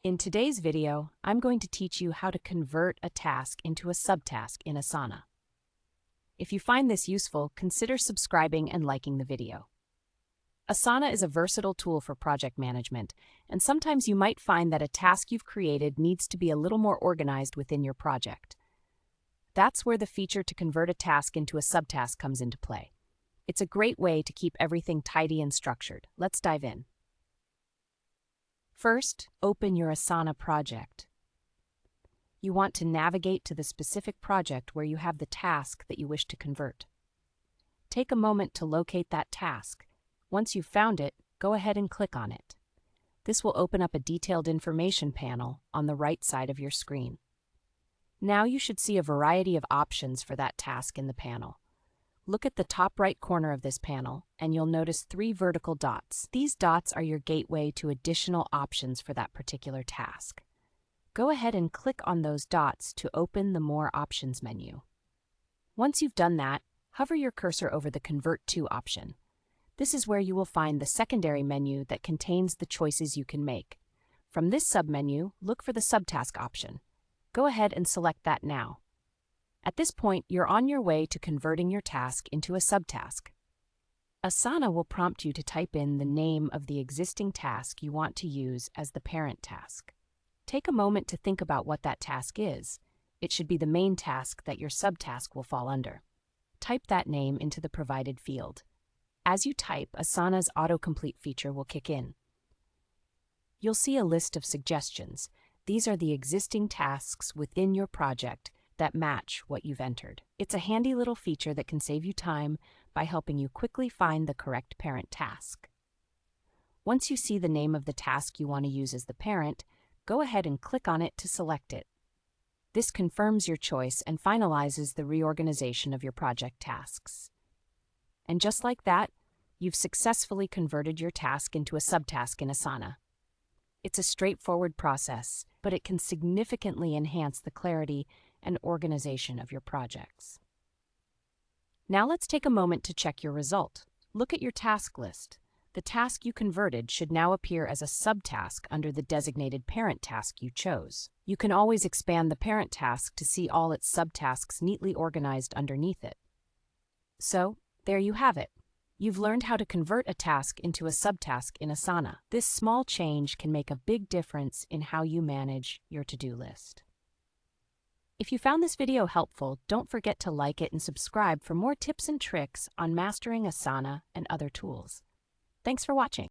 In today's video, I'm going to teach you how to convert a task into a subtask in Asana. If you find this useful, consider subscribing and liking the video. Asana is a versatile tool for project management, and sometimes you might find that a task you've created needs to be a little more organized within your project. That's where the feature to convert a task into a subtask comes into play. It's a great way to keep everything tidy and structured. Let's dive in. First, open your Asana project. You want to navigate to the specific project where you have the task that you wish to convert. Take a moment to locate that task. Once you've found it, go ahead and click on it. This will open up a detailed information panel on the right side of your screen. Now you should see a variety of options for that task in the panel. Look at the top right corner of this panel, and you'll notice 3 vertical dots. These dots are your gateway to additional options for that particular task. Go ahead and click on those dots to open the More Options menu. Once you've done that, hover your cursor over the Convert To option. This is where you will find the secondary menu that contains the choices you can make. From this submenu, look for the Subtask option. Go ahead and select that now. At this point, you're on your way to converting your task into a subtask. Asana will prompt you to type in the name of the existing task you want to use as the parent task. Take a moment to think about what that task is. It should be the main task that your subtask will fall under. Type that name into the provided field. As you type, Asana's autocomplete feature will kick in. You'll see a list of suggestions. These are the existing tasks within your project that match what you've entered. It's a handy little feature that can save you time by helping you quickly find the correct parent task. Once you see the name of the task you want to use as the parent, go ahead and click on it to select it. This confirms your choice and finalizes the reorganization of your project tasks. And just like that, you've successfully converted your task into a subtask in Asana. It's a straightforward process, but it can significantly enhance the clarity and organization of your projects. Now let's take a moment to check your result. Look at your task list. The task you converted should now appear as a subtask under the designated parent task you chose. You can always expand the parent task to see all its subtasks neatly organized underneath it. So, there you have it. You've learned how to convert a task into a subtask in Asana. This small change can make a big difference in how you manage your to-do list. If you found this video helpful, don't forget to like it and subscribe for more tips and tricks on mastering Asana and other tools. Thanks for watching.